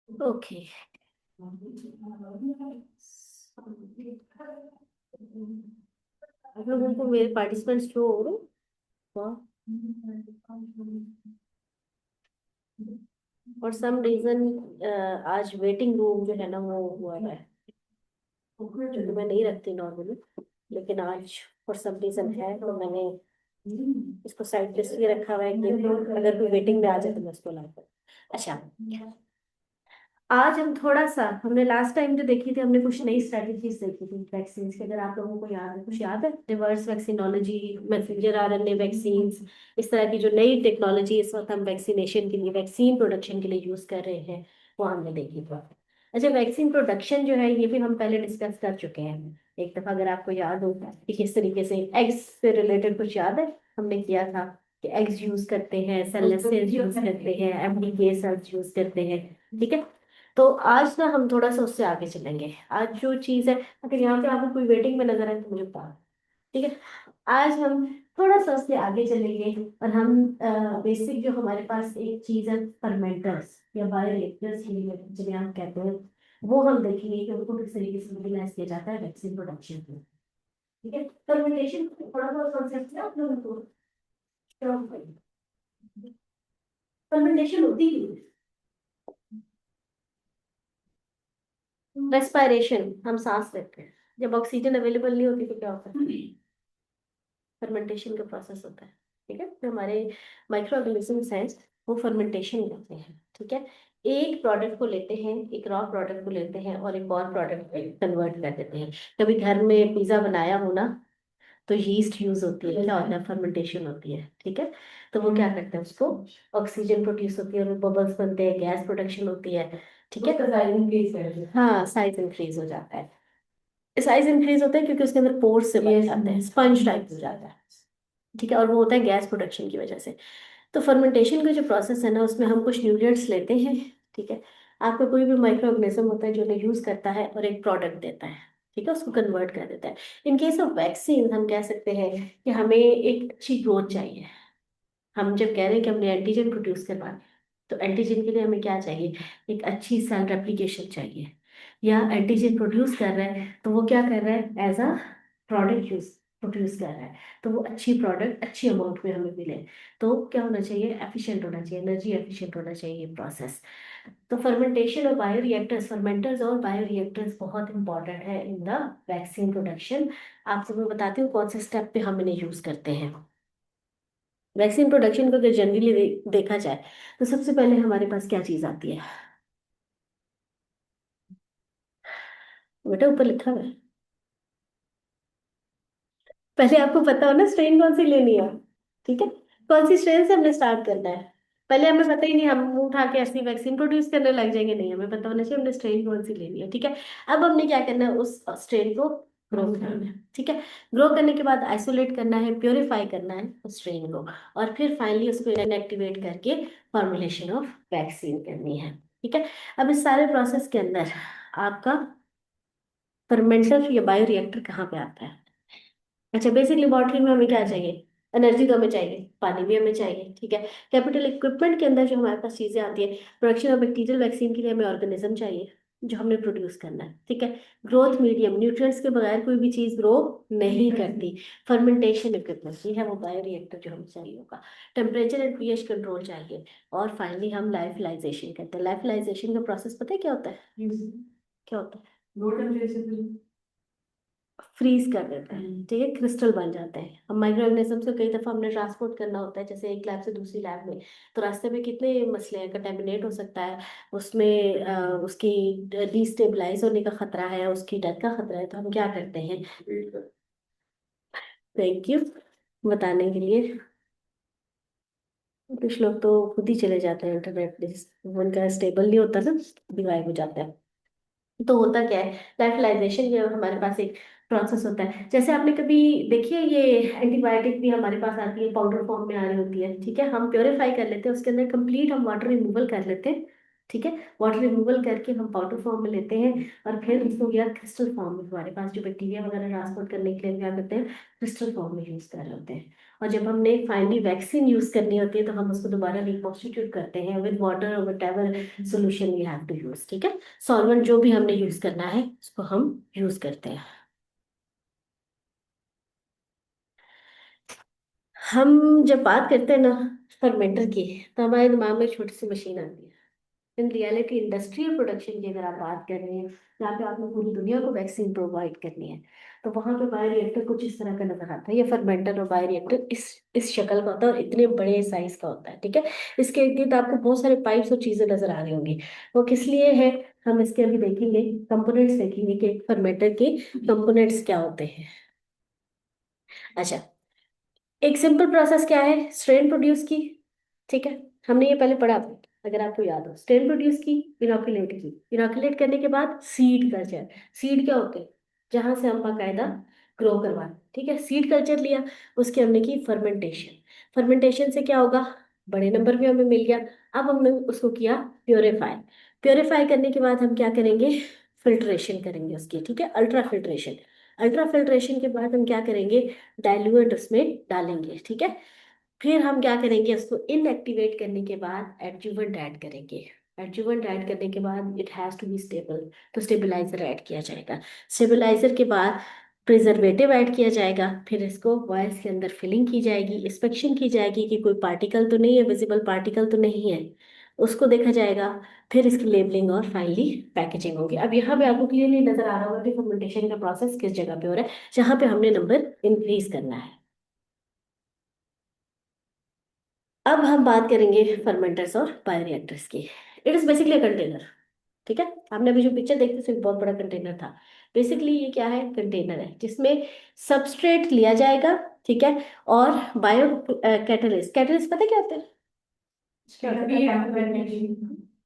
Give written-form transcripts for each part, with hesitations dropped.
Okay. आप लोगों को मेरे पार्टिसिपेंट्स शो हो रहे हैं? वाह। फॉर सम रीजन आज वेटिंग रूम जो है ना वो हुआ है, जो कि मैं नहीं रखती नॉर्मली, लेकिन आज फॉर सम रीजन है तो मैंने इसको साइड पे इसलिए रखा हुआ है कि अगर कोई वेटिंग में आ जाए तो मैं उसको ला पाऊँ। अच्छा, आज हम थोड़ा सा, हमने लास्ट टाइम जो देखी थी, हमने कुछ नई स्ट्रेटजीज देखी थी वैक्सीन की। अगर आप लोगों को याद है, कुछ याद है? Reverse vaccinology, messenger RNA vaccine, इस तरह की जो नई टेक्नोलॉजी इस वक्त हम वैक्सीनेशन के लिए, वैक्सीन प्रोडक्शन के लिए यूज कर रहे हैं, वो हमने देखी थी। अच्छा, वैक्सीन प्रोडक्शन जो है ये भी हम पहले डिस्कस कर चुके हैं एक दफा, अगर आपको याद हो कि किस तरीके से एग्स से रिलेटेड कुछ याद है, हमने किया था कि एग्स यूज करते हैं, सेललेस सेल्स यूज करते हैं, एमडीके सेल्स यूज करते हैं। ठीक है, तो आज ना हम थोड़ा सा उससे आगे चलेंगे। आज जो चीज है, अगर यहाँ पे आपको कोई वेटिंग में नजर आए तो मुझे बता। ठीक है, आज हम थोड़ा सा उससे आगे चलेंगे और हम बेसिक जो हमारे पास एक चीज है, फर्मेंटर्स या बायोरिएक्टर्स जिन्हें हम कहते हैं, वो हम देखेंगे कि उनको किस तरीके से यूटिलाइज किया जाता है वैक्सीन प्रोडक्शन में। ठीक है, फर्मेंटेशन थोड़ा बहुत कॉन्सेप्ट है आप लोगों को? फर्मेंटेशन होती है रेस्पायरेशन, हम सांस लेते हैं, जब ऑक्सीजन अवेलेबल नहीं होती तो क्या होता है? फर्मेंटेशन का प्रोसेस होता है। ठीक है, जो हमारे माइक्रो ऑर्गेनिजम्स हैं वो फर्मेंटेशन करते हैं। ठीक है, एक प्रोडक्ट को लेते हैं, एक रॉ प्रोडक्ट को लेते हैं और एक और प्रोडक्ट में कन्वर्ट कर देते हैं। कभी घर में पिज्जा बनाया हो ना, तो यीस्ट यूज होती है, क्या होता है? फर्मेंटेशन होती है। ठीक है, तो वो क्या करते हैं, उसको ऑक्सीजन प्रोड्यूस होती है और बबल्स बनते हैं, गैस प्रोडक्शन होती है। ठीक है, हाँ, साइज इंक्रीज हो जाता है। साइज इंक्रीज होता है क्योंकि उसके अंदर पोर्स से बन जाते हैं, स्पंज टाइप हो जाता है। ठीक है, और वो होता है गैस प्रोडक्शन की वजह से। तो फर्मेंटेशन का जो प्रोसेस है ना, उसमें हम कुछ न्यूट्रिएंट्स लेते हैं। ठीक है, आपका कोई भी माइक्रो ऑर्गेनिज्म होता है जो उन्हें यूज करता है और एक प्रोडक्ट देता है। ठीक है, उसको कन्वर्ट कर देता है। इन केस ऑफ वैक्सीन हम कह सकते हैं कि हमें एक अच्छी ग्रोथ चाहिए। हम जब कह रहे हैं कि हमने एंटीजन प्रोड्यूस करवाना है, तो एंटीजन के लिए हमें क्या चाहिए? एक अच्छी सेल रेप्लिकेशन चाहिए। या एंटीजन प्रोड्यूस कर रहा है तो वो क्या कर रहा है? As a product use produce कर रहा है, तो वो अच्छी प्रोडक्ट अच्छी अमाउंट में हमें मिले। तो क्या होना चाहिए? एफिशिएंट होना चाहिए, एनर्जी एफिशिएंट होना चाहिए प्रोसेस। तो फर्मेंटेशन और बायोरिएक्टर्स, फर्मेंटर्स और बायोरिएक्टर्स बहुत इंपॉर्टेंट है इन द वैक्सीन प्रोडक्शन। आपको मैं बताती हूँ कौन से स्टेप पे हम इन्हें यूज करते हैं। वैक्सीन प्रोडक्शन को अगर जनरली देखा जाए तो सबसे पहले हमारे पास क्या चीज आती है? बेटा ऊपर लिखा हुआ है। पहले आपको पता हो ना स्ट्रेन कौन सी लेनी है। ठीक है, कौन सी स्ट्रेन से हमने स्टार्ट करना है? पहले हमें पता ही नहीं, हम मुंह उठा के ऐसी वैक्सीन प्रोड्यूस करने लग जाएंगे, नहीं, हमें पता होना चाहिए हमने स्ट्रेन कौन सी लेनी है। ठीक है, अब हमने क्या करना है? उस स्ट्रेन को ग्रो करना है। ठीक है, ग्रो करने के बाद आइसोलेट करना है, प्योरीफाई करना है उस स्ट्रेन को, और फिर फाइनली उसको इनएक्टिवेट करके फॉर्मुलेशन ऑफ वैक्सीन करनी है। ठीक है, अब इस सारे प्रोसेस के अंदर आपका फर्मेंटर या बायोरिएक्टर कहाँ पे आता है? अच्छा, बेसिक लेबोरेटरी में हमें क्या चाहिए? एनर्जी तो हमें चाहिए, पानी भी हमें चाहिए। ठीक है, कैपिटल इक्विपमेंट के अंदर जो हमारे पास चीजें आती है, प्रोडक्शन ऑफ बैक्टीरियल वैक्सीन के लिए हमें ऑर्गेनिज्म चाहिए जो हमने प्रोड्यूस करना है। ठीक है, ग्रोथ मीडियम, न्यूट्रिएंट्स के बगैर कोई भी चीज ग्रो नहीं करती। फर्मेंटेशन इक्विपमेंट, ये है वो बायोरिएक्टर जो हमें चाहिए होगा। टेम्परेचर एंड पीएच कंट्रोल चाहिए। और फाइनली हम लाइफलाइजेशन करते हैं। लाइफलाइजेशन का प्रोसेस पता है क्या होता है? क्या होता है? फ्रीज कर देता है। ठीक है, क्रिस्टल बन जाते हैं। हम माइक्रो ऑर्गेनिज्म को कई दफा हमने ट्रांसपोर्ट करना होता है, जैसे एक लैब से दूसरी लैब में, तो रास्ते में कितने मसले हैं, कंटेमिनेट हो सकता है उसमें, उसकी डिस्टेबलाइज होने का खतरा है, उसकी डेथ का खतरा है, तो हम क्या करते हैं? थैंक यू बताने के लिए। कुछ लोग तो खुद ही चले जाते हैं इंटरनेट पे, उनका स्टेबल नहीं होता ना, भी गायब हो जाता है। तो होता क्या है? लाइफलाइजेशन जो हमारे पास एक प्रोसेस होता है। जैसे आपने कभी देखिए, ये एंटीबायोटिक भी हमारे पास आती है, पाउडर फॉर्म में आ रही होती है। ठीक है, हम प्योरीफाई कर लेते हैं, उसके अंदर कंप्लीट हम वाटर रिमूवल कर लेते हैं। ठीक है। वाटर रिमूवल करके हम पाउडर फॉर्म में लेते हैं और फिर उसको या क्रिस्टल फॉर्म में, हमारे पास जो बैक्टीरिया वगैरह ट्रांसपोर्ट करने के लिए क्या करते हैं, क्रिस्टल फॉर्म में यूज कर रहे होते हैं। और जब हमने फाइनली वैक्सीन यूज करनी होती है तो हम उसको दोबारा रिकॉन्स्टिट्यूट करते हैं विद वाटर और whatever solution we have to use, ठीक है। सॉल्वेंट जो भी हमने यूज करना है उसको हम यूज करते हैं। हम जब बात करते हैं ना फर्मेंटर की, तो हमारे दिमाग में एक छोटी सी मशीन आती है। इन रियलिटी इंडस्ट्रियल प्रोडक्शन की अगर आप बात कर रहे हैं, जहाँ पे आपने पूरी दुनिया को वैक्सीन प्रोवाइड करनी है, तो वहाँ पे बायोरिएक्टर कुछ इस तरह का नजर आता है। ये फर्मेंटर और बायोरिएक्टर इस शक्ल का होता है और इतने बड़े साइज का होता है, ठीक है। इसके इर्द गिर्द आपको बहुत सारे पाइप्स और चीजें नजर आ रही होंगी। वो किस लिए है, हम इसके अभी देखेंगे, कंपोनेंट्स देखेंगे कि फर्मेंटर के कंपोनेंट्स क्या होते हैं। अच्छा, एक सिंपल प्रोसेस क्या है, स्ट्रेन प्रोड्यूस की, ठीक है। हमने ये पहले पढ़ा था, अगर आपको याद हो, स्ट्रेन प्रोड्यूस की, इनोकुलेट की, इनोकुलेट करने के बाद सीड कल्चर। सीड क्या होते हैं, जहां से हम बाकायदा ग्रो करवाते, ठीक है। सीड कल्चर लिया, उसके हमने की फर्मेंटेशन। फर्मेंटेशन से क्या होगा, बड़े नंबर में हमें मिल गया। अब हमने उसको किया प्योरीफाई। प्योरीफाई करने के बाद हम क्या करेंगे, फिल्ट्रेशन करेंगे उसकी, ठीक है, अल्ट्रा फिल्ट्रेशन। अल्ट्रा फिल्ट्रेशन के बाद हम क्या करेंगे, डाइल्यूएंट उसमें डालेंगे, ठीक है। फिर हम क्या करेंगे, उसको इनएक्टिवेट करने के बाद एडजुवेंट ऐड करेंगे। एडजुवेंट ऐड करने के बाद it has to be stable, तो स्टेबलाइजर ऐड किया जाएगा। स्टेबलाइजर के बाद प्रिजर्वेटिव ऐड किया जाएगा। फिर इसको वायर्स के अंदर फिलिंग की जाएगी, इंस्पेक्शन की जाएगी कि कोई पार्टिकल तो नहीं है, विजिबल पार्टिकल तो नहीं है, उसको देखा जाएगा। फिर इसकी लेबलिंग और फाइनली पैकेजिंग होगी। अब यहाँ पे आपको क्लियरली नजर आ रहा होगा कि फर्मेंटेशन का प्रोसेस किस जगह पे हो रहा है, जहाँ पे हमने नंबर इंक्रीज करना है। अब हम बात करेंगे फर्मेंटर्स और बायोरिएक्टर्स की। इट इज बेसिकली कंटेनर, ठीक है। आपने अभी जो पिक्चर देखी थी, बहुत बड़ा कंटेनर था। बेसिकली ये क्या है, कंटेनर है जिसमें सबस्ट्रेट लिया जाएगा, ठीक है। और बायो कैटलिस्ट, कैटलिस्ट पता है क्या होता है,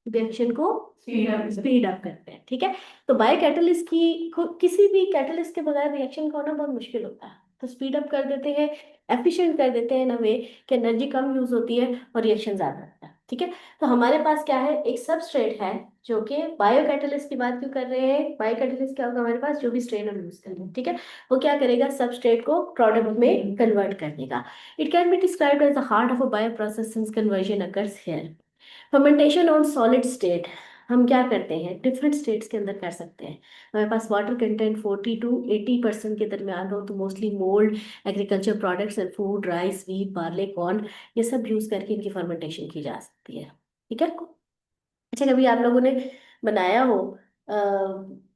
रिएक्शन को स्पीड अप करते हैं, ठीक है। तो बायो कैटलिस्ट की किसी भी कैटलिस्ट के बगैर रिएक्शन का होना बहुत मुश्किल होता है, तो स्पीड अप कर देते हैं, एफिशिएंट कर देते हैं इन अ वे कि एनर्जी कम यूज होती है और रिएक्शन ज्यादा होता है, ठीक है। तो हमारे पास क्या है, एक सबस्ट्रेट है, जो कि बायो कैटलिस्ट की बात क्यों कर रहे हैं, बायो कैटलिस्ट क्या होगा, हमारे पास जो भी स्ट्रेन हम यूज कर रहे हैं, ठीक है, वो क्या करेगा, सबस्ट्रेट को प्रोडक्ट में कन्वर्ट कर देगा। It can be described as the heart of a bioprocess since conversion occurs here. Fermentation on solid state, हम क्या करते हैं, डिफरेंट स्टेट्स के अंदर कर सकते हैं। हमारे पास वाटर कंटेंट 40 to 80% के दरमियान हो तो mostly mould, agriculture products and food, rice, wheat, barley, corn, ये सब यूज करके इनकी फर्मेंटेशन की जा सकती है, ठीक है। अच्छा, कभी आप लोगों ने बनाया हो अ,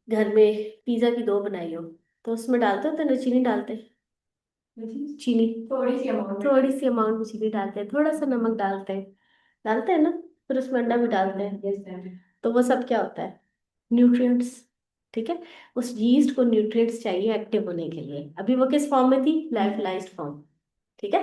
घर में पिज्जा की डो बनाई हो, तो उसमें डालते हो तो ना, चीनी डालते हैं, चीनी थोड़ी सी अमाउंट में चीनी डालते हैं, थोड़ा सा नमक डालते हैं ना, फिर उसमें अंडा भी डालते हैं। तो वो सब क्या होता है, न्यूट्रिएंट्स, ठीक है। उस यीस्ट को न्यूट्रिएंट्स चाहिए एक्टिव होने के लिए। अभी वो किस फॉर्म में थी, लाइफलाइज्ड फॉर्म, ठीक है,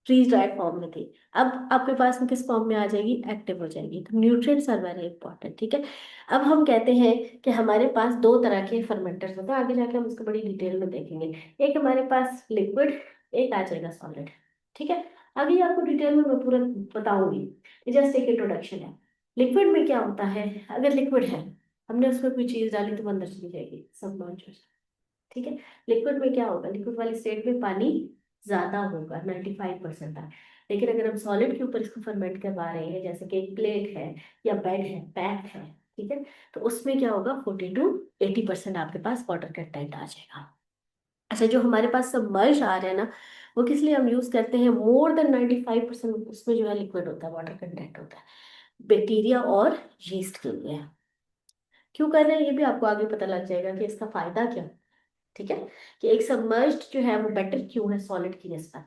फ्रीज ड्राइड फॉर्म में थी। अब आपके पास में किस फॉर्म में आ जाएगी, एक्टिव हो जाएगी। तो न्यूट्रिएंट्स आर वेरी इंपॉर्टेंट, ठीक है। अब हम कहते हैं कि हमारे पास दो तरह के फर्मेंटर्स होते हैं, आगे जाके हम इसको बड़ी डिटेल में देखेंगे। एक हमारे पास लिक्विड, एक आ जाएगा सॉलिड, ठीक है। अभी आपको डिटेल में मैं पूरा बताऊंगी, जस्ट एक इंट्रोडक्शन है। लिक्विड में क्या होता है, अगर लिक्विड है, हमने उसमें कोई चीज डाली तो वो अंदर चली जाएगी, सबकॉन्शियस, ठीक है। लिक्विड में क्या होगा, लिक्विड वाली स्टेट में पानी ज्यादा होगा, 95% तक। लेकिन अगर हम सॉलिड के ऊपर इसको फर्मेंट करवा रहे हैं, जैसे कि एक प्लेट है या बेड है, पैक है, ठीक है, तो उसमें क्या होगा, 40 to 80% आपके पास वाटर कंटेंट आ जाएगा। अच्छा, जो हमारे पास सबमर्ज आ रहे हैं ना, वो किस लिए हम यूज करते हैं, मोर देन 95% उसमें जो है लिक्विड होता है, वाटर कंटेंट होता है, बैक्टीरिया और यीस्ट के लिए। क्यों कर रहे हैं ये भी आपको आगे पता लग जाएगा कि इसका फायदा क्या है, ठीक है, कि एक सबमर्ज्ड जो है वो बेटर क्यों है सॉलिड की निस्बत।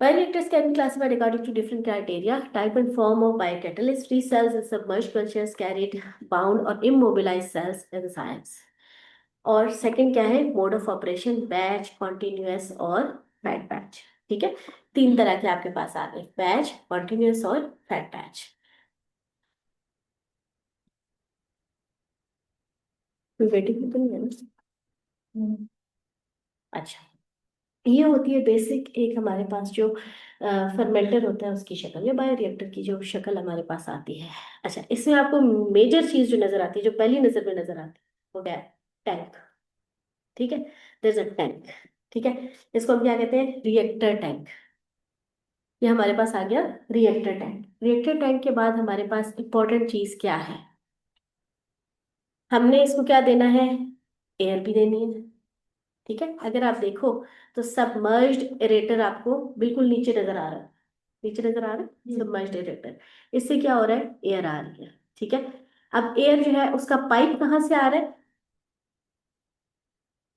Bioreactors can be classified according to different criteria: type and form of biocatalyst, free cells in submerged cultures, carried, bound or immobilized cells, enzymes. और सेकंड क्या है, mode of operation, batch, continuous और fat batch, ठीक है। तीन तरह के आपके पास आ गए, बैच, कॉन्टिन्यूअस और फैट बैच। कोई वेटिंग तो नहीं है ना, अच्छा। ये होती है बेसिक एक हमारे पास जो फर्मेंटर होता है उसकी शक्ल, या बायोरिएक्टर की जो शक्ल हमारे पास आती है। अच्छा, इसमें आपको मेजर चीज जो नजर आती है, जो पहली नजर में नजर आती है, वो क्या है? टैंक। ठीक है, देयर इज अ टैंक। ठीक है, इसको हम क्या कहते हैं? Reactor tank. ये हमारे पास आ गया रिएक्टर टैंक। रिएक्टर टैंक के बाद हमारे पास इंपॉर्टेंट चीज क्या है? हमने इसको क्या देना है? एयर भी देनी है। ठीक है, अगर आप देखो तो सबमर्ज्ड एरेटर आपको बिल्कुल नीचे नजर आ रहा है। नीचे नजर आ रहा है सबमर्ज्ड एरेटर। इससे क्या हो रहा है? एयर आ रही है। ठीक है, अब एयर जो है उसका पाइप कहाँ से आ रहा है?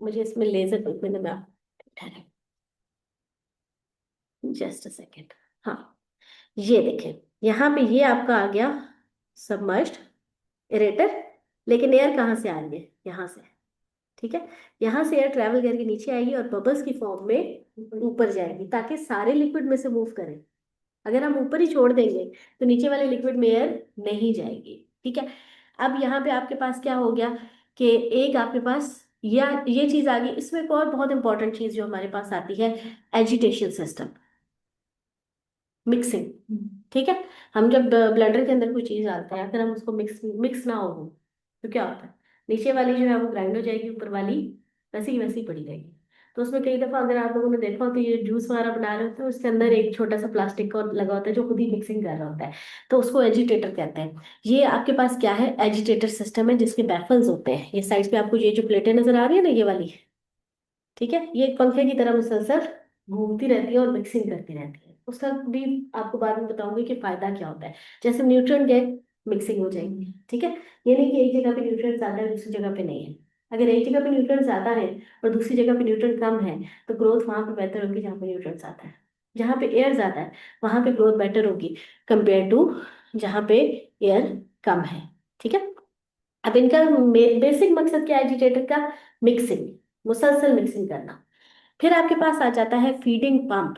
मुझे इसमें लेजर देखने में आप, जस्ट अ सेकेंड। हाँ, ये देखें, यहाँ पे ये आपका आ गया सबमर्ज्ड एरेटर, लेकिन एयर कहाँ से आ रही है? यहाँ से। ठीक है, यहाँ से एयर ट्रैवल करके नीचे आएगी और बबल्स की फॉर्म में ऊपर जाएगी, ताकि सारे लिक्विड में से मूव करें। अगर हम ऊपर ही छोड़ देंगे तो नीचे वाले लिक्विड में एयर नहीं जाएगी। ठीक है, अब यहाँ पे आपके पास क्या हो गया कि एक आपके पास या ये चीज आ गई। इसमें एक और बहुत इंपॉर्टेंट चीज जो हमारे पास आती है, एजिटेशन सिस्टम, मिक्सिंग। ठीक है, हम जब ब्लेंडर के अंदर कोई चीज डालते हैं, अगर हम उसको मिक्स मिक्स ना हो तो क्या होता है? नीचे वाली जो है वो ग्राइंड हो जाएगी, ऊपर वाली वैसी ही पड़ी रहेगी। तो उसमें कई दफा अगर आप लोगों ने देखा हो तो ये जूस वगैरह बना रहे होते हैं, उसके अंदर एक छोटा सा प्लास्टिक का लगा होता है जो खुद ही मिक्सिंग कर रहा होता है। तो उसको एजिटेटर कहते हैं। ये आपके पास क्या है? एजिटेटर सिस्टम है, जिसके बैफल्स होते हैं। ये साइड पे आपको ये जो प्लेटें नजर आ रही है ना, ये वाली, ठीक है, ये एक पंखे की तरह मुसलसल घूमती रहती है और मिक्सिंग करती रहती है। उसका भी आपको बाद में बताऊंगी कि फायदा क्या होता है। जैसे न्यूट्रिएंट गए, मिक्सिंग हो जाएगी। ठीक है, ये नहीं कि एक जगह पे न्यूट्रिएंट ज्यादा है दूसरी जगह पे नहीं है। अगर एक जगह पे न्यूट्रिएंट ज्यादा है और दूसरी जगह पे न्यूट्रिएंट कम है, तो ग्रोथ वहां पे बेहतर होगी जहाँ पे न्यूट्रिएंट ज्यादा है। जहाँ पे एयर ज्यादा है वहां पे ग्रोथ बेटर होगी कंपेयर टू जहाँ पे एयर कम है। ठीक है, अब इनका बेसिक मकसद क्या है एजिटेटर का? मिक्सिंग, मुसलसल मिक्सिंग करना। फिर आपके पास आ जाता है फीडिंग पंप।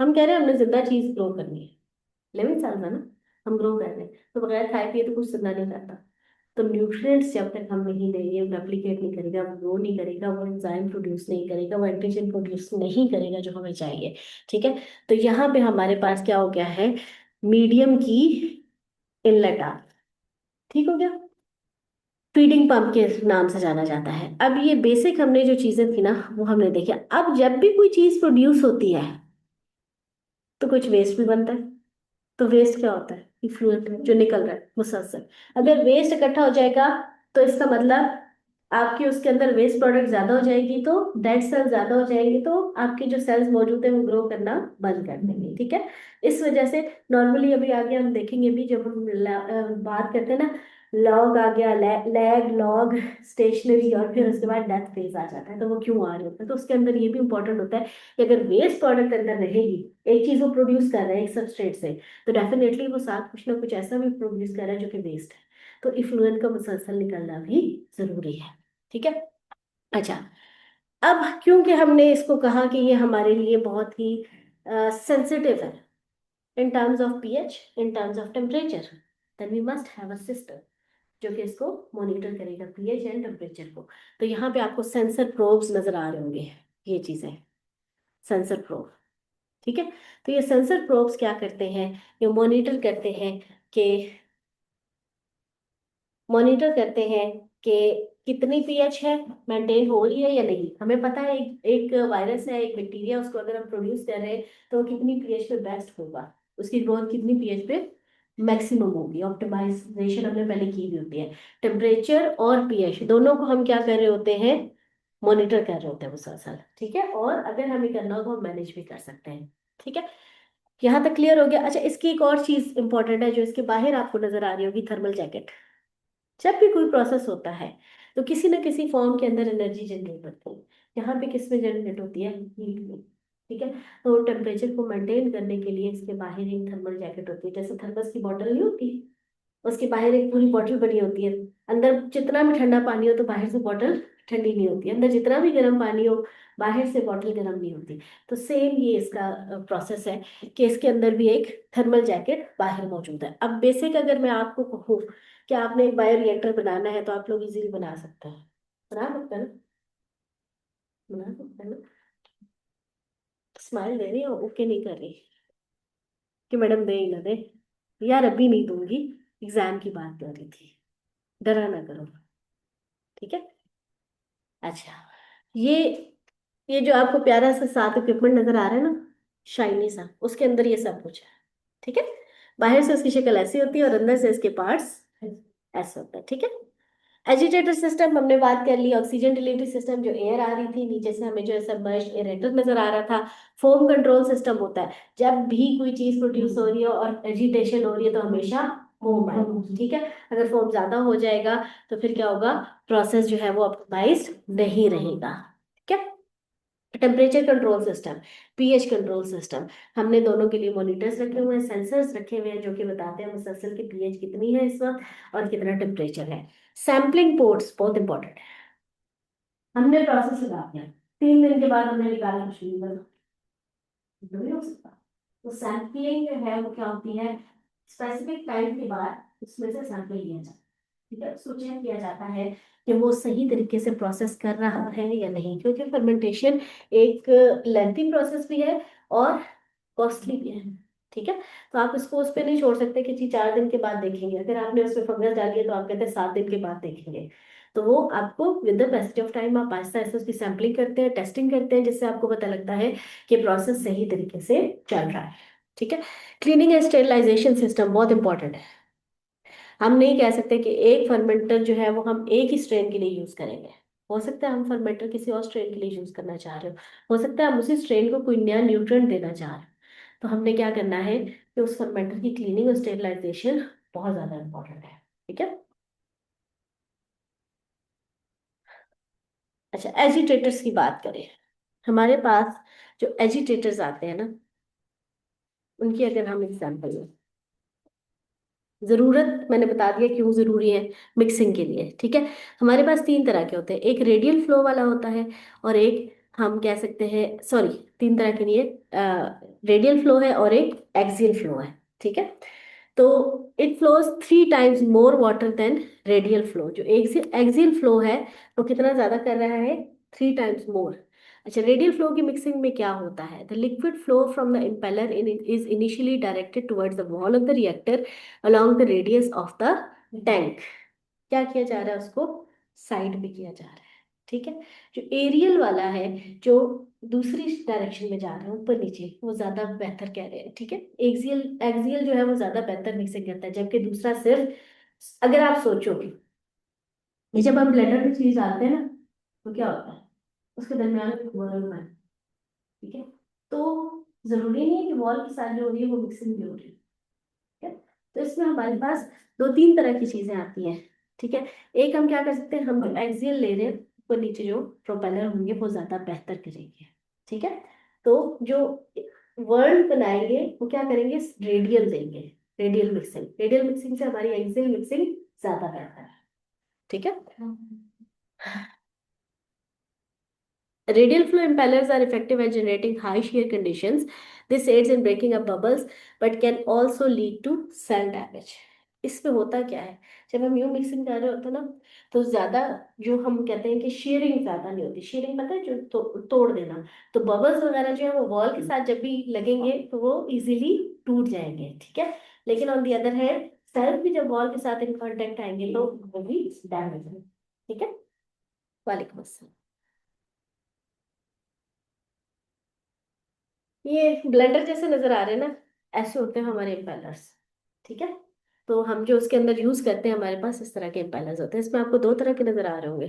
हम कह रहे हैं हमने जिंदा चीज ग्रो करनी है, लिविंग सेल में ना, हम ग्रो कर रहे हैं, तो बगैर खाए पिए तो कुछ जिंदा नहीं करता। तो न्यूट्रिएंट्स जब तक हम नहीं देंगे, रेप्लिकेट नहीं करेगा, वो ग्रो नहीं करेगा, वो एंजाइम प्रोड्यूस नहीं करेगा, वो एंटीजन प्रोड्यूस नहीं करेगा जो हमें चाहिए। ठीक है, तो यहाँ पे हमारे पास क्या हो गया है? मीडियम की इनलेट आ, ठीक हो गया, फीडिंग पंप के नाम से जाना जाता है। अब ये बेसिक हमने जो चीजें थी ना वो हमने देखी। अब जब भी कोई चीज प्रोड्यूस होती है तो कुछ वेस्ट भी बनता है। तो वेस्ट क्या होता है? इफ्लुएंट जो निकल रहा है मुसलसल। अगर वेस्ट इकट्ठा हो जाएगा तो इसका मतलब आपके उसके अंदर वेस्ट प्रोडक्ट ज्यादा हो जाएगी, तो डेड सेल ज्यादा हो जाएंगे, तो आपके जो सेल्स मौजूद है वो ग्रो करना बंद कर देंगे। ठीक है, इस वजह से नॉर्मली अभी आगे हम देखेंगे भी, जब हम बात करते हैं ना, लॉग आ गया, लैग लॉग स्टेशनरी, और फिर उसके बाद डेथ फेज आ जाता है। तो वो क्यों आ रहे होते हैं? तो उसके अंदर ये भी इंपॉर्टेंट होता है कि अगर वेस्ट प्रोडक्ट अंदर रहेगी, एक चीज वो प्रोड्यूस कर रहे हैं एक सबस्ट्रेट से, तो डेफिनेटली वो साथ कुछ ना कुछ ऐसा भी प्रोड्यूस कर रहा है जो कि वेस्ट है। तो इफ्लुएंट का मुसलसल निकलना भी जरूरी है। ठीक है, अच्छा, अब क्योंकि हमने इसको कहा कि ये हमारे लिए बहुत ही सेंसिटिव है in terms of pH, in terms of temperature, then we must have a system जो कि इसको मॉनिटर करेगा पीएच एंड टेम्परेचर को। तो यहाँ पे आपको सेंसर प्रोब्स नजर आ रहे होंगे, ये चीजें, सेंसर प्रोब। ठीक है, तो ये सेंसर प्रोब्स क्या करते हैं? ये मॉनिटर करते हैं कि कितनी पीएच है, मेंटेन हो रही है या नहीं। हमें पता है एक वायरस है, एक बैक्टीरिया, उसको अगर हम प्रोड्यूस कर रहे हैं तो वो कितनी पीएच पे बेस्ट होगा, उसकी ग्रोथ कितनी पीएच पे मैक्सिमम होगी। ऑप्टिमाइजेशन हमने पहले की भी होती है। टेम्परेचर और पीएच दोनों को हम क्या कर रहे होते हैं? मॉनिटर कर रहे होते हैं मुसलसल। ठीक है, और अगर हमें करना हो तो हम मैनेज भी कर सकते हैं। ठीक है, यहाँ तक क्लियर हो गया। अच्छा, इसकी एक और चीज इंपॉर्टेंट है जो इसके बाहर आपको नजर आ रही होगी, थर्मल जैकेट। जब भी कोई प्रोसेस होता है तो किसी न किसी फॉर्म के अंदर एनर्जी जनरेट होती है। यहाँ पे किस में जनरेट होती है? हीट में। ठीक है, तो टेम्परेचर को मेंटेन करने के लिए इसके बाहर एक थर्मल जैकेट होती है। जैसे थर्मस की बॉटल नहीं होती, उसके बाहर एक पूरी बॉटल बनी होती है। अंदर जितना भी ठंडा पानी हो तो बाहर से बॉटल ठंडी नहीं होती, अंदर जितना भी गर्म पानी हो बाहर से बॉटल गर्म नहीं होती। तो सेम ये इसका प्रोसेस है कि इसके अंदर भी एक थर्मल जैकेट बाहर मौजूद है। अब बेसिक अगर मैं आपको कहूँ कि आपने एक बायोरिएक्टर बनाना है तो आप लोग इजीली बना सकते हैं, बना सकते हैं ना? बना सकते हैं ना? स्माइल दे रही है, ओके नहीं कर रही कि मैडम दे ही ना दे। यार अभी नहीं दूंगी, एग्जाम की बात कर रही थी, डरा ना करो। ठीक है। अच्छा, ये ये जो आपको प्यारा सा साथ इक्विपमेंट नजर आ रहा है ना, शाइनी सा, उसके अंदर ये सब कुछ है। ठीक है। बाहर से उसकी शक्ल ऐसी होती है और अंदर से इसके पार्ट्स ऐसे होते हैं। ठीक है। एजिटेटर सिस्टम हमने बात कर ली। ऑक्सीजन डिलीवरी सिस्टम, जो एयर आ रही थी नीचे से, हमें जो है सबमर्ज एरेटर नजर आ रहा था। फोम कंट्रोल सिस्टम होता है, जब भी कोई चीज प्रोड्यूस हो रही है और एजिटेशन हो रही है तो हमेशा फोम आएगा। ठीक है। अगर फोम ज्यादा हो जाएगा तो फिर क्या होगा, प्रोसेस जो है वो ऑप्टिमाइज नहीं रहेगा। ठीक है। Temperature control system, pH control system, हमने दोनों के लिए मॉनिटर्स रखे हुए हैं, सेंसर्स रखे हुए हैं जो कि बताते हैं मुसलसल की पीएच कितनी है इस वक्त और कितना टेम्परेचर है। सैम्पलिंग पोर्ट्स बहुत इंपॉर्टेंट है। हमने प्रोसेस लगा दिया, 3 दिन के बाद हमने निकाला कुछ नहीं बना, नहीं हो सकता। तो सैम्पलिंग जो है वो क्या होती है, स्पेसिफिक टाइम के बाद उसमें से सैंपल लिया जाता है। ठीक है। उसको चेक किया जाता है कि वो सही तरीके से प्रोसेस कर रहा है या नहीं, क्योंकि फर्मेंटेशन एक लेंथी प्रोसेस भी है और कॉस्टली भी है। ठीक है। तो आप इसको उस पर नहीं छोड़ सकते कि जी 4 दिन के बाद देखेंगे, अगर आपने उसमें फंगस डाली है तो आप कहते हैं 7 दिन के बाद देखेंगे। तो वो आपको with the passage of time आप आहिस्ता आहिस्ता उसकी सैम्पलिंग करते हैं, टेस्टिंग करते हैं, जिससे आपको पता लगता है कि प्रोसेस सही तरीके से चल रहा है। ठीक है। क्लीनिंग एंड स्टेरिलाइजेशन सिस्टम बहुत इंपॉर्टेंट है। हम नहीं कह सकते कि एक फर्मेंटर जो है वो हम एक ही स्ट्रेन के लिए यूज करेंगे। हो सकता है हम फर्मेंटर किसी और स्ट्रेन के लिए यूज करना चाह रहे हो सकता है हम उसी स्ट्रेन को कोई नया न्यूट्रिएंट देना चाह रहे हो। तो हमने क्या करना है कि उस फर्मेंटर की क्लीनिंग और स्टेरिलाइजेशन बहुत ज्यादा इंपॉर्टेंट है। ठीक है। अच्छा, एजिटेटर्स की बात करें। हमारे पास जो एजिटेटर्स आते हैं ना, उनकी अगर हम एग्जाम्पल लें, जरूरत मैंने बता दिया क्यों जरूरी है, मिक्सिंग के लिए। ठीक है। हमारे पास 3 तरह के होते हैं, एक रेडियल फ्लो वाला होता है और एक हम कह सकते हैं, सॉरी, 3 तरह के लिए, रेडियल फ्लो है और एक एक्सियल फ्लो है। ठीक है। तो it flows 3 times more water than radial flow. जो एक्सियल फ्लो है वो कितना ज्यादा कर रहा है, 3 टाइम्स मोर। अच्छा, रेडियल फ्लो की मिक्सिंग में क्या होता है, the liquid flow from the impeller in is initially directed towards the wall of the reactor along the radius of the tank. क्या किया जा रहा है, उसको साइड में किया जा रहा है। ठीक है। जो एरियल वाला है, जो दूसरी डायरेक्शन में जा रहे हैं ऊपर नीचे, वो ज्यादा बेहतर कह रहे हैं। ठीक है। एक्सियल एक्सियल जो है वो ज्यादा बेहतर मिक्सिंग करता है, जबकि दूसरा सिर्फ, अगर आप सोचो ये जब हम ब्लेंडर में चीज डालते हैं ना, तो क्या होता है, उसके दरमियान में वॉल्यूम है। ठीक है। तो जरूरी नहीं है कि वॉल के साथ जो हो रही है वो मिक्सिंग भी हो रही है। ठीक है। तो इसमें हमारे पास 2-3 तरह की चीजें आती हैं। ठीक है। एक हम क्या कर सकते हैं, हम जो एक्सियल ले रहे हैं ऊपर नीचे जो प्रोपेलर होंगे वो ज्यादा बेहतर करेंगे। ठीक है। तो जो वर्ड बनाएंगे वो क्या करेंगे, रेडियल देंगे, रेडियल मिक्सिंग से हमारी एक्सियल मिक्सिंग ज्यादा बेहतर है। ठीक है। Radial flow impellers are effective at generating high shear conditions. This aids in breaking up bubbles but can also lead to cell damage. इसमें होता क्या है, जब हम यूं मिक्सिंग कर रहे होते हैं ना, तो ज्यादा, जो हम कहते हैं कि शेयरिंग ज्यादा नहीं होती। शेयरिंग पता है, जो तोड़ देना। तो बबल्स वगैरह जो है वो वॉल के साथ जब भी लगेंगे तो वो इजीली टूट जाएंगे। ठीक है। लेकिन on the other hand self भी जब वॉल के साथ इन कांटेक्ट आएंगे तो वो भी डैमेज है। ठीक है। वालेकुम अस्सलाम। ये ब्लेंडर जैसे नजर आ रहे हैं ना, ऐसे होते हैं हमारे इम्पेलर्स। ठीक है। तो हम जो उसके अंदर यूज करते हैं, हमारे पास इस तरह के इम्पेलर्स होते हैं। इसमें आपको 2 तरह के नजर आ रहे होंगे,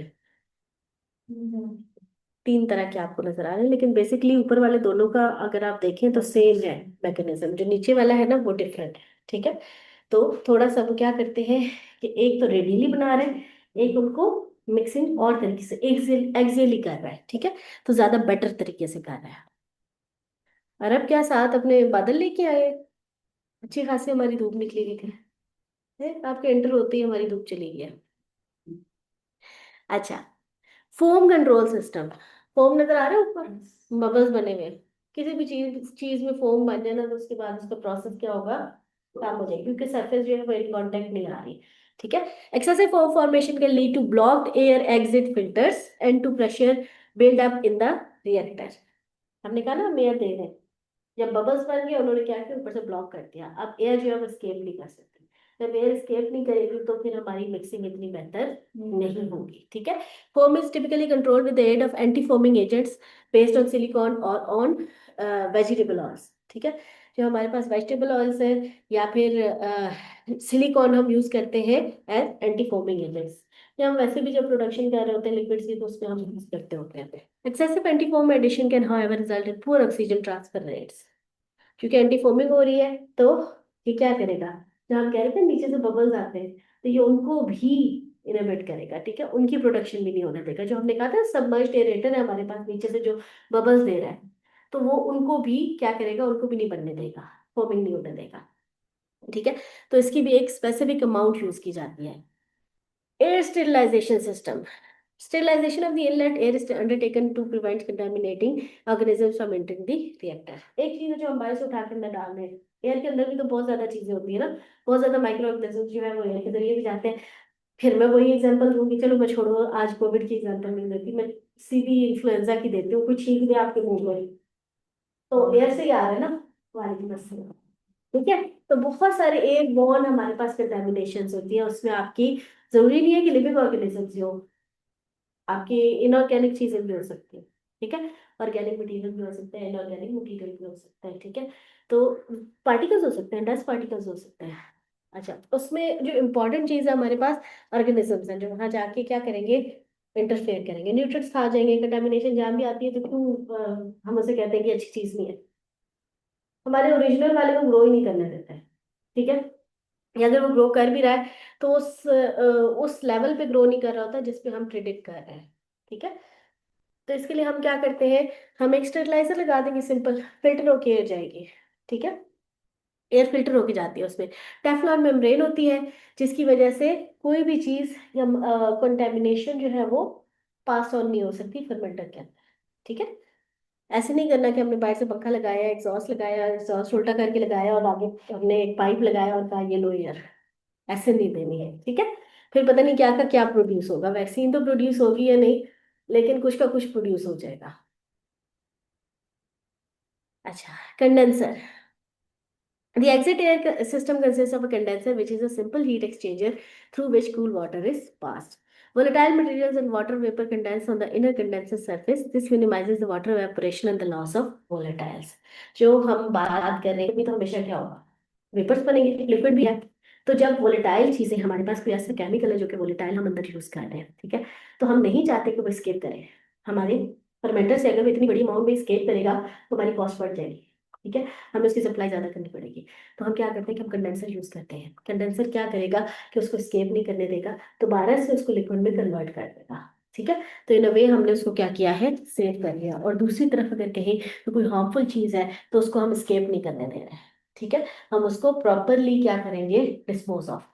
3 तरह के आपको नजर आ रहे हैं, लेकिन बेसिकली ऊपर वाले दोनों का अगर आप देखें तो सेम है मैकेनिज्म। जो नीचे वाला है ना वो डिफरेंट है। ठीक है। तो थोड़ा सा वो क्या करते हैं कि एक तो रेडियली बना रहे हैं, एक उनको मिक्सिंग और तरीके से एक्सियली कर रहा है। ठीक है। तो ज्यादा बेटर तरीके से कर रहा है। और अब क्या साथ अपने बादल लेके आए, अच्छी खासी हमारी धूप निकली हुई थी। आपके एंटर होते ही हमारी धूप चली गई है। अच्छा, फोम कंट्रोल सिस्टम। फोम नजर आ रहा है ऊपर, बबल्स बने हुए हैं। किसी भी चीज चीज में फोम बन जाए ना तो उसके बाद उसका प्रोसेस क्या होगा, खराब हो जाएगी, क्योंकि सरफेस जो है वो इन कांटेक्ट नहीं आ रही। ठीक है। Excessive foam formation can lead to blocked air exit filters and to pressure build up in the reactor. हमने कहा ना हम एयर दे रहे हैं, जब बबल्स बन गए उन्होंने क्या किया, ऊपर से ब्लॉक कर दिया। अब एयर जो है वो स्केप नहीं कर सकती। जब एयर स्केप नहीं करेगी तो फिर हमारी मिक्सिंग इतनी बेहतर नहीं होगी। ठीक है। Foam is typically controlled with the aid of anti foaming agents based on silicon और ऑन वेजिटेबल ऑयल्स। ठीक है। जो हमारे पास वेजिटेबल ऑयल्स है या फिर सिलिकॉन हम यूज करते हैं एज एंटी फोमिंग एजेंट्स। या हम वैसे भी जब प्रोडक्शन कर रहे होते हैं लिक्विड्स की तो उसमें हम यूज करते होते हैं। Excessive antifoam addition can however result in poor oxygen transfer rates। क्योंकि एंटीफोमिंग हो रही है तो ये क्या करेगा, जो हम कह रहे थे नीचे से बबल्स आते हैं तो ये उनको भी इनहिबिट करेगा। ठीक है। उनकी प्रोडक्शन भी नहीं होने देगा। जो हमने कहा था सबमर्ज्ड एरेटर है हमारे पास नीचे से जो बबल्स दे रहा है, तो वो उनको भी क्या करेगा, उनको भी नहीं बनने देगा, फोमिंग नहीं होने देगा। ठीक है। तो इसकी भी एक स्पेसिफिक अमाउंट यूज की जाती है। Air sterilisation system. Sterilization of the inlet air is undertaken to prevent contaminating organisms from entering the reactor। एक चीज है जो हम बाहर से उठा के अंदर डाल रहे हैं, एयर के अंदर भी तो बहुत ज्यादा चीजें होती है ना, बहुत ज्यादा माइक्रो ऑर्गेनिज्म जो है वो एयर के जरिए भी जाते हैं। फिर मैं वही एग्जांपल दूंगी, चलो मैं छोड़ो आज कोविड की एग्जांपल नहीं देती, मैं सीधी इन्फ्लुएंजा की देती हूँ। कुछ छींक दे आपके मुंह में तो एयर से ही आ रहा है ना, वायरस से। ठीक है। तो बहुत सारे एयर बॉर्न हमारे पास कंटेमिनेशन होती है, उसमें आपकी जरूरी नहीं है कि लिविंग ऑर्गेनिजम्स हो, आपकी इनऑर्गेनिक चीजें भी हो सकती है। ठीक है। ऑर्गेनिक मटेरियल भी हो सकते हैं, इनऑर्गेनिक मटेरियल भी हो सकता है। ठीक है। तो पार्टिकल्स हो सकते हैं, डस्ट पार्टिकल्स हो सकते हैं। अच्छा, उसमें जो इम्पोर्टेंट चीज है हमारे पास ऑर्गेनिजम्स हैं जो वहां जाके क्या करेंगे, इंटरफेयर करेंगे, न्यूट्रिएंट्स खा जाएंगे। कंटामिनेशन जहाँ भी आती है तो क्यों हम उसे कहते हैं कि अच्छी चीज नहीं है, हमारे ओरिजिनल वाले को ग्रो ही नहीं करने देते हैं। ठीक है। या अगर वो ग्रो कर भी रहा है तो उस लेवल पे ग्रो नहीं कर रहा होता जिस पे हम प्रिडिक्ट कर रहे हैं। ठीक है। तो इसके लिए हम क्या करते हैं, हम एक स्टेरिलाइजर लगा देंगे, सिंपल फिल्टर होके एयर जाएगी। ठीक है। एयर फिल्टर होके जाती है, उसमें टेफ्लॉन मेम्ब्रेन होती है जिसकी वजह से कोई भी चीज या कंटेमिनेशन जो है वो पास ऑन नहीं हो सकती फर्मेंटर के अंदर। ठीक है। ऐसे नहीं करना कि हमने बाहर से पंखा लगाया, एग्जॉस्ट लगाया, एग्जॉस्ट उल्टा करके लगाया और आगे हमने एक पाइप लगाया और कहा ये लो एयर। ऐसे नहीं देनी है। ठीक है। फिर पता नहीं क्या का क्या प्रोड्यूस होगा, वैक्सीन तो प्रोड्यूस होगी या नहीं, लेकिन कुछ का कुछ प्रोड्यूस हो जाएगा। अच्छा, condenser. The exit air system consists of a condenser, which is a simple heat exchanger through which cool water is passed. Volatile materials and water vapor condense on the inner condenser surface. This minimizes the water evaporation and the loss of volatiles। जो हम बात कर रहे हैं, तो हमेशा क्या होगा, वेपर्स बनेंगे, लिक्विड भी है। तो जब वोलेटाइल चीजें हमारे पास कोई ऐसा केमिकल है जो कि वोलेटाइल हम अंदर यूज कर रहे हैं, ठीक है, तो हम नहीं चाहते कि वो स्केप करे हमारे फर्मेंटर से। अगर वो इतनी बड़ी अमाउंट में स्केप करेगा तो हमारी कॉस्ट बढ़ जाएगी। ठीक है। हमें उसकी सप्लाई ज्यादा करनी पड़ेगी। तो हम क्या करते हैं कि हम कंडेंसर यूज करते हैं। कंडेंसर क्या करेगा कि उसको स्केप नहीं करने देगा, दोबारा से उसको लिक्विड में कन्वर्ट कर देगा। ठीक है। तो इन अ वे हमने उसको क्या किया है, सेव कर लिया। और दूसरी तरफ अगर कहीं तो कोई हार्मफुल चीज है तो उसको हम स्केप नहीं करने दे रहे हैं। ठीक है। हम उसको प्रॉपरली क्या करेंगे, डिस्पोज ऑफ।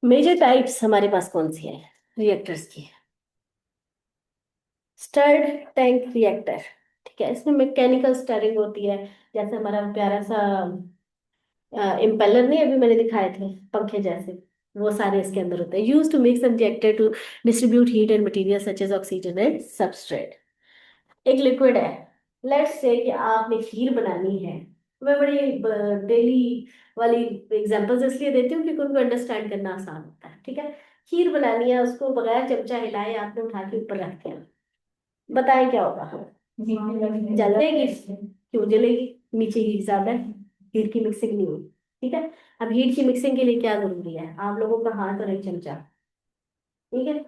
मेजर टाइप्स हमारे पास कौन सी है रिएक्टर्स की, स्टर्ड टैंक रिएक्टर। ठीक है। इसमें मैकेनिकल स्टरिंग होती है, जैसे हमारा प्यारा सा इम्पेलर नहीं अभी मैंने दिखाए थे पंखे जैसे, वो सारे इसके अंदर होते हैं। Use to mix injector to distribute heat and material such as oxygen and substrate. एक लिक्विड है, लेट्स से कि आपने खीर बनानी है। मैं बड़ी डेली वाली एग्जांपल्स इसलिए देती हूँ क्योंकि उनको अंडरस्टैंड करना आसान होता है। ठीक है। खीर बनानी है, उसको बगैर चमचा हिलाए आपने उठा के ऊपर रख दिया, बताएं क्या होगा, जलेगी। क्यों जलेगी, नीचे हीट ज्यादा है, हीट की मिक्सिंग नहीं हुई। ठीक है। अब हीट की मिक्सिंग के लिए क्या जरूरी है, आप लोगों का हाथ और एक चमचा। ठीक है।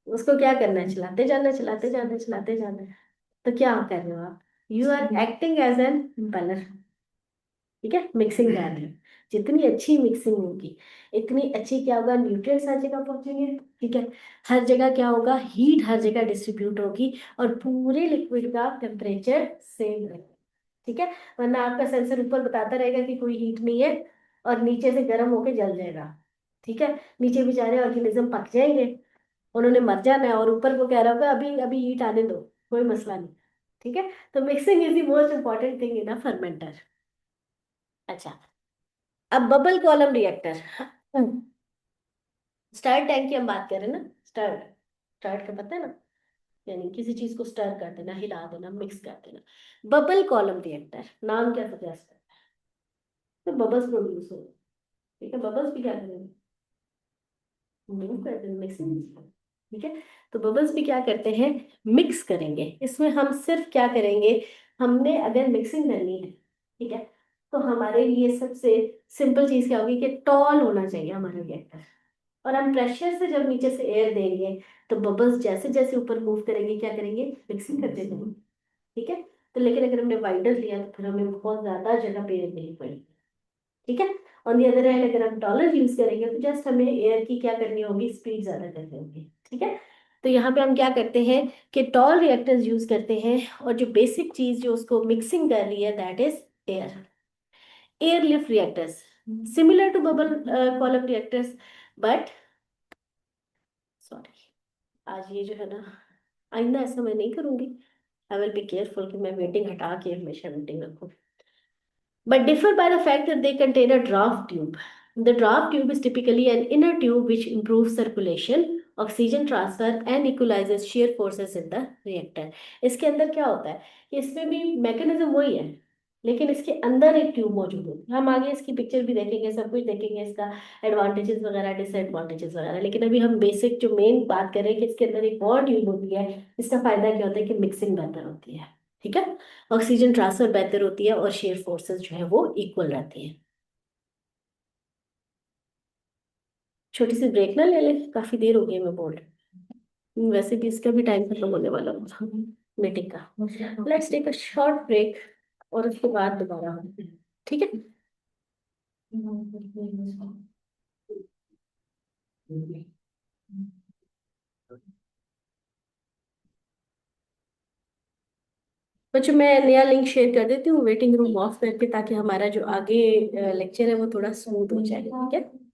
उसको क्या करना है, चलाते जाना चलाते जाना चलाते जाना। तो क्या कर रहे हो आप, you are acting as an impeller. ठीक है। मिक्सिंग कर रहे हो, जितनी अच्छी मिक्सिंग होगी इतनी अच्छी क्या होगा, न्यूट्रिएंट्स हर जगह पहुंचेंगे। ठीक है। हर जगह क्या होगा, हीट हर जगह डिस्ट्रीब्यूट होगी और पूरे लिक्विड का टेम्परेचर सेम रहेगा। ठीक है। वरना आपका सेंसर ऊपर बताता रहेगा कि कोई हीट नहीं है और नीचे से गर्म होके जल जाएगा। ठीक है। नीचे बेचारे ऑर्गेनिज्म पक जाएंगे, उन्होंने मर जाना है, और ऊपर को कह रहा होगा अभी अभी हीट आने दो, कोई मसला नहीं। ठीक है। तो mixing is the most important thing in a fermenter. अच्छा, अब bubble column reactor. Start tank की हम बात करें ना, स्टार्ट, स्टार्ट का पता है ना, यानी किसी चीज को स्टर कर देना, हिला देना, मिक्स कर देना। बबल कॉलम रिएक्टर, नाम क्या सजेस्ट करता है? तो बबल्स प्रोड्यूस हो, ठीक है, बबल्स भी क्या करेंगे, मूव कर देंगे, मिक्सिंग। ठीक है, तो बबल्स भी क्या करते हैं, मिक्स करेंगे। इसमें हम सिर्फ क्या करेंगे, हमने अगर मिक्सिंग करनी है, ठीक है, तो हमारे लिए सबसे सिंपल चीज क्या होगी कि टॉल होना चाहिए हमारा रिएक्टर। और हम प्रेशर से जब नीचे से एयर देंगे तो बबल्स जैसे जैसे ऊपर मूव करेंगे क्या करेंगे, मिक्सिंग करते जाएंगे। ठीक है, तो लेकिन अगर हमने वाइडर लिया तो फिर हमें बहुत ज्यादा जगह पे देनी पड़ेगी। ठीक है, ऑन दी अदर हैंड अगर हम डॉलर यूज करेंगे तो जस्ट हमें एयर की क्या करनी होगी, स्पीड ज्यादा करनी होगी। ठीक है, तो यहाँ पे हम क्या करते हैं कि टॉल रिएक्टर्स यूज करते हैं, और जो बेसिक चीज जो उसको मिक्सिंग कर रही है that is air. Air lift reactors similar to bubble column reactors, but sorry, आज ये जो है ना, आइंदा ऐसा मैं नहीं करूंगी। आई विल बी केयरफुल कि मैं वेटिंग हटा के हमेशा मीटिंग रखूं, but differ by the fact that they contain a draft tube. The draft tube is typically an inner tube which improves circulation, oxygen transfer and equalizes shear forces in the reactor. इसके अंदर क्या होता है कि इसमें भी mechanism वही है, लेकिन इसके अंदर एक ट्यूब मौजूद है। हम आगे इसकी पिक्चर भी देखेंगे, सब कुछ देखेंगे, इसका एडवांटेजेस वगैरह, डिसएडवांटेजेस वगैरह, लेकिन अभी हम बेसिक जो मेन बात कर रहे हैं कि इसके अंदर एक और ट्यूब होती है। इसका फायदा क्या होता है कि मिक्सिंग बेहतर होती है। ठीक है, ऑक्सीजन ट्रांसफर बेहतर होती है और शेयर फोर्सेस जो है वो इक्वल रहती है। छोटी सी ब्रेक ना ले ले, काफी देर हो गई मैं बोल रही, वैसे भी इसका भी टाइम खत्म होने वाला होगा मीटिंग का। Let's take a short break और उसके बाद दोबारा हम, ठीक है। बच्चों मैं नया लिंक शेयर कर देती हूँ वेटिंग रूम ऑफ करके, ताकि हमारा जो आगे लेक्चर है वो थोड़ा स्मूथ हो जाए। ठीक है।